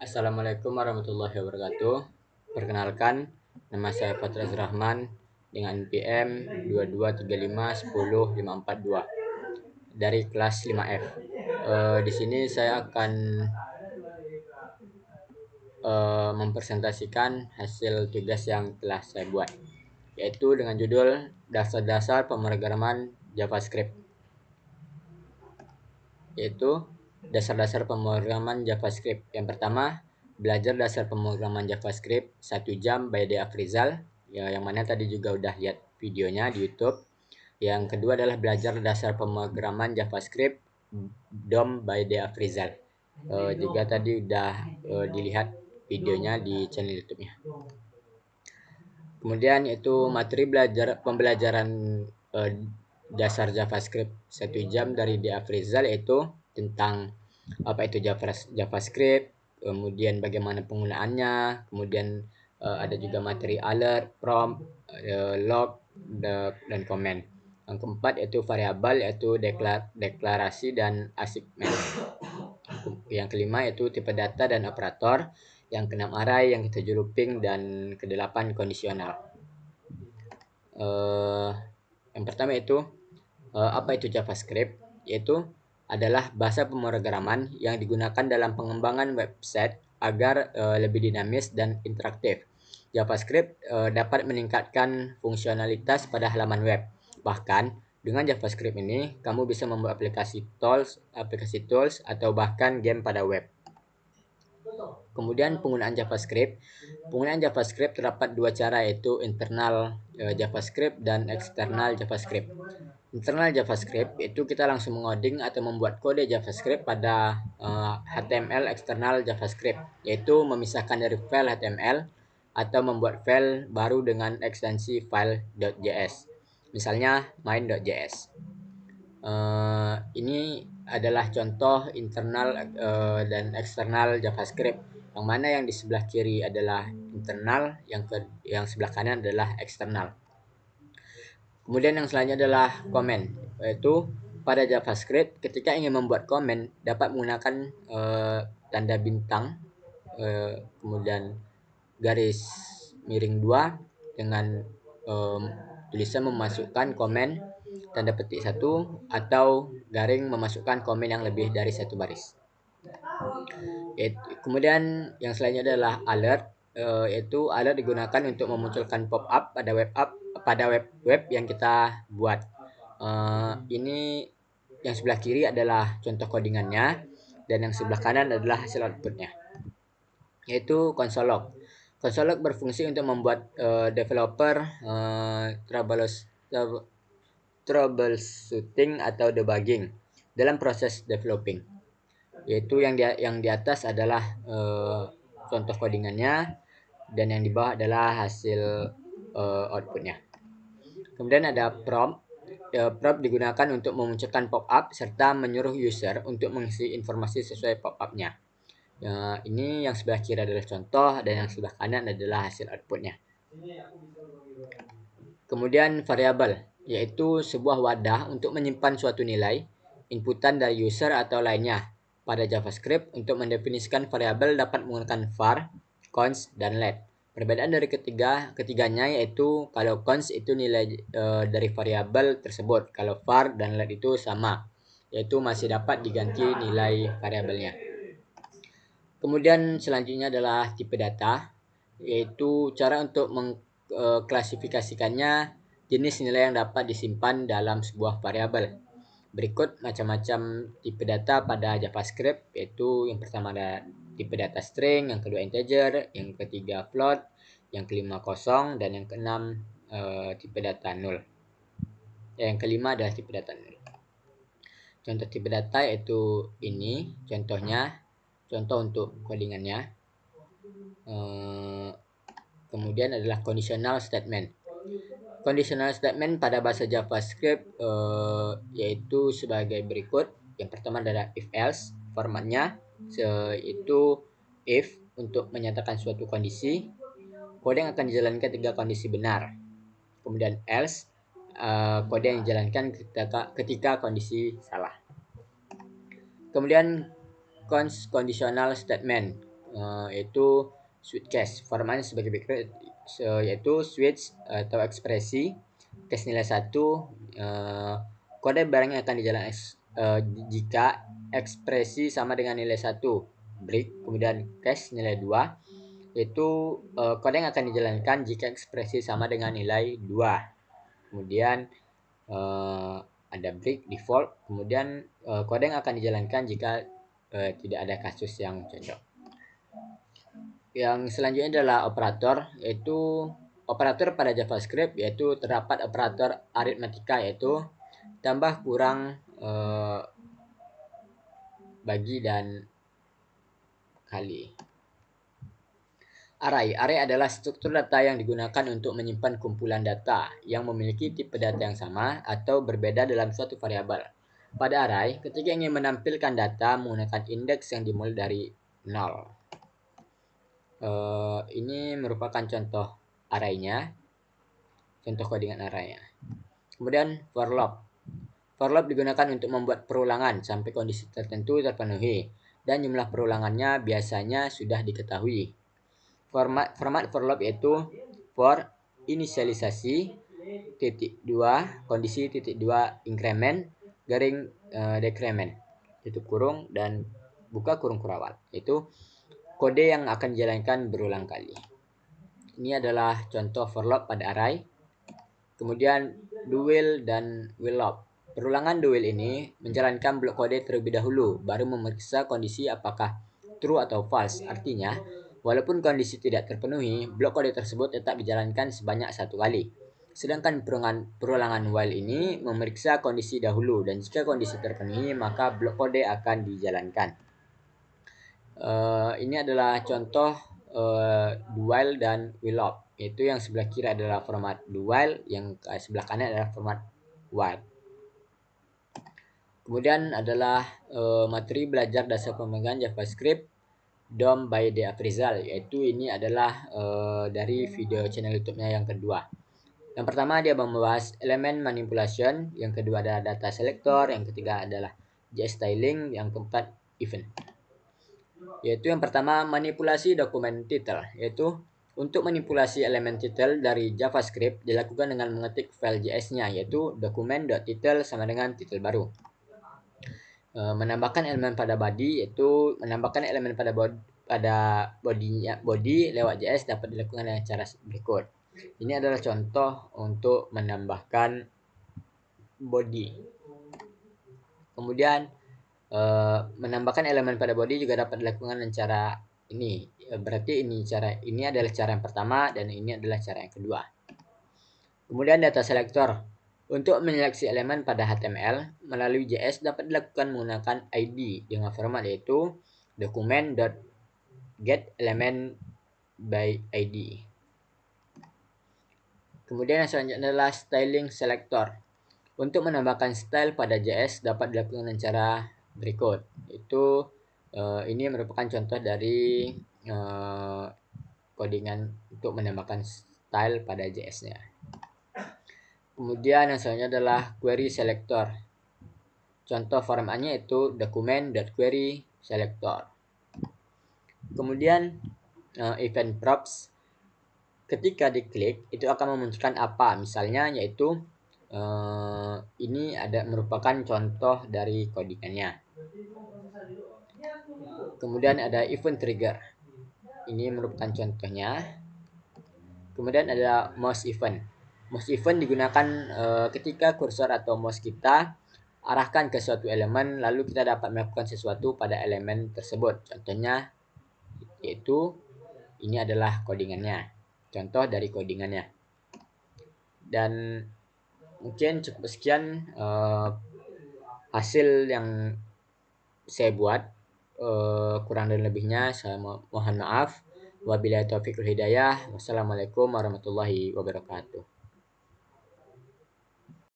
Assalamualaikum warahmatullahi wabarakatuh. Perkenalkan, nama saya Fatraz Rahman dengan NPM 22351052 dari kelas 5F. Di sini saya akan mempresentasikan hasil tugas yang telah saya buat, yaitu dengan judul Dasar-dasar pemrograman JavaScript. Yaitu dasar-dasar pemrograman JavaScript. Yang pertama, belajar dasar pemrograman JavaScript 1 jam by The Afrizal, ya, yang mana tadi juga udah lihat videonya di YouTube. Yang kedua adalah belajar dasar pemrograman JavaScript DOM by The Afrizal. Juga tadi udah dilihat videonya di channel YouTube-nya. Kemudian itu materi pembelajaran eh, dasar JavaScript 1 jam dari The Afrizal, yaitu tentang apa itu JavaScript, kemudian bagaimana penggunaannya, kemudian ada juga materi alert, prompt, log, dan komen. Yang keempat yaitu variabel, yaitu deklarasi dan assignment. Yang kelima yaitu tipe data dan operator. Yang keenam array, yang ketujuh looping, dan kedelapan kondisional. Yang pertama itu apa itu JavaScript, yaitu adalah bahasa pemrograman yang digunakan dalam pengembangan website agar lebih dinamis dan interaktif. JavaScript dapat meningkatkan fungsionalitas pada halaman web. Bahkan dengan JavaScript ini kamu bisa membuat aplikasi tools atau bahkan game pada web. Kemudian penggunaan JavaScript. Penggunaan JavaScript terdapat dua cara, yaitu internal JavaScript dan eksternal JavaScript. Internal JavaScript itu kita langsung mengoding atau membuat kode JavaScript pada HTML eksternal JavaScript, yaitu memisahkan dari file HTML atau membuat file baru dengan ekstensi file.js. Misalnya main.js. Ini adalah contoh internal dan eksternal JavaScript, yang mana yang di sebelah kiri adalah internal, yang sebelah kanan adalah eksternal. Kemudian yang selanjutnya adalah komen, yaitu pada JavaScript ketika ingin membuat komen dapat menggunakan tanda bintang, kemudian garis miring 2 dengan tulisan memasukkan komen, tanda petik 1, atau garing memasukkan komen yang lebih dari 1 baris. Kemudian yang selanjutnya adalah alert, yaitu alert digunakan untuk memunculkan pop-up pada web yang kita buat. Ini yang sebelah kiri adalah contoh codingannya, dan yang sebelah kanan adalah hasil outputnya, yaitu console log. Console log berfungsi untuk membuat developer troubleshooting atau debugging dalam proses developing. Yaitu yang di atas adalah contoh codingannya, dan yang di bawah adalah hasil outputnya. Kemudian ada prompt. Prompt digunakan untuk memunculkan pop-up serta menyuruh user untuk mengisi informasi sesuai pop-up-nya. Ini yang sebelah kiri adalah contoh, dan yang sebelah kanan adalah hasil outputnya. Kemudian variabel, yaitu sebuah wadah untuk menyimpan suatu nilai, inputan dari user atau lainnya. Pada JavaScript, untuk mendefinisikan variabel dapat menggunakan var, const, dan let. Perbedaan dari ketiganya yaitu kalau const itu nilai dari variabel tersebut, kalau var dan let itu sama, yaitu masih dapat diganti nilai variabelnya. Kemudian selanjutnya adalah tipe data, yaitu cara untuk mengklasifikasikannya jenis nilai yang dapat disimpan dalam sebuah variabel. Berikut macam-macam tipe data pada JavaScript, yaitu yang pertama ada tipe data string, yang kedua integer, yang ketiga float, yang kelima kosong, dan yang keenam tipe data null. Yang kelima adalah tipe data null. Contoh tipe data yaitu ini contohnya, contoh untuk codingannya. Kemudian adalah conditional statement. Conditional statement pada bahasa JavaScript yaitu sebagai berikut. Yang pertama adalah if else, formatnya yaitu if untuk menyatakan suatu kondisi, kode yang akan dijalankan ketika kondisi benar. Kemudian else, kode yang dijalankan ketika kondisi salah. Kemudian conditional statement, yaitu switch case. Formatnya sebagai berikut, yaitu switch atau ekspresi case nilai 1, kode barang yang akan dijalankan jika ekspresi sama dengan nilai 1 break. Kemudian case nilai 2, yaitu kode yang akan dijalankan jika ekspresi sama dengan nilai 2. Kemudian ada break default. Kemudian kode yang akan dijalankan jika tidak ada kasus yang cocok. Yang selanjutnya adalah operator, yaitu operator pada JavaScript, yaitu terdapat operator aritmatika, yaitu tambah, kurang, bagi, dan kali. Array adalah struktur data yang digunakan untuk menyimpan kumpulan data yang memiliki tipe data yang sama atau berbeda dalam suatu variabel. Pada array, ketika ingin menampilkan data menggunakan indeks yang dimulai dari 0. Ini merupakan contoh array-nya, contoh codingan array-nya. Kemudian for loop. For loop digunakan untuk membuat perulangan sampai kondisi tertentu terpenuhi, dan jumlah perulangannya biasanya sudah diketahui. Format for loop yaitu for inisialisasi (2) kondisi (2) increment garing decrement tutup kurung dan buka kurung kurawal, yaitu kode yang akan dijalankan berulang kali. Ini adalah contoh for loop pada array. Kemudian do while dan while loop. Perulangan do while ini menjalankan blok kode terlebih dahulu, baru memeriksa kondisi apakah true atau false. Artinya, walaupun kondisi tidak terpenuhi, blok kode tersebut tetap dijalankan sebanyak 1 kali. Sedangkan perulangan while ini memeriksa kondisi dahulu, dan jika kondisi terpenuhi, maka blok kode akan dijalankan. Ini adalah contoh do while dan while loop, yaitu yang sebelah kiri adalah format do while, yang sebelah kanan adalah format while. Kemudian adalah materi belajar dasar pemrograman JavaScript DOM by The Appraisal, yaitu ini adalah dari video channel YouTube-nya yang kedua. Yang pertama dia membahas elemen manipulation, yang kedua adalah data selector, yang ketiga adalah JS styling, yang keempat event. Yaitu yang pertama manipulasi dokumen title, yaitu untuk manipulasi elemen title dari JavaScript dilakukan dengan mengetik file JS-nya, yaitu dokumen.title sama dengan title baru. Menambahkan elemen pada body, yaitu menambahkan elemen pada body lewat JS dapat dilakukan dengan cara berikut. Ini adalah contoh untuk menambahkan body. Kemudian menambahkan elemen pada body juga dapat dilakukan dengan cara ini. Berarti ini adalah cara yang pertama dan ini adalah cara yang kedua. Kemudian data selector. Untuk menyeleksi elemen pada HTML melalui JS dapat dilakukan menggunakan ID dengan format yaitu document.getElement by ID. Kemudian yang selanjutnya adalah styling selector. Untuk menambahkan style pada JS dapat dilakukan dengan cara berikut. Itu ini merupakan contoh dari codingan untuk menambahkan style pada JS-nya. Kemudian yang selanjutnya adalah query selector. Contoh formatnya itu document.query selector. Kemudian event props. Ketika diklik itu akan memunculkan apa, misalnya yaitu ini merupakan contoh dari codingannya. Kemudian ada event trigger, ini merupakan contohnya. Kemudian ada mouse event. Mouse event digunakan ketika kursor atau mouse kita arahkan ke suatu elemen lalu kita dapat melakukan sesuatu pada elemen tersebut. Contohnya yaitu ini adalah codingannya, contoh dari codingannya. Dan mungkin cukup sekian hasil yang saya buat. Kurang dan lebihnya saya mohon maaf. Wabillahi taufiq wal hidayah. Wassalamualaikum warahmatullahi wabarakatuh.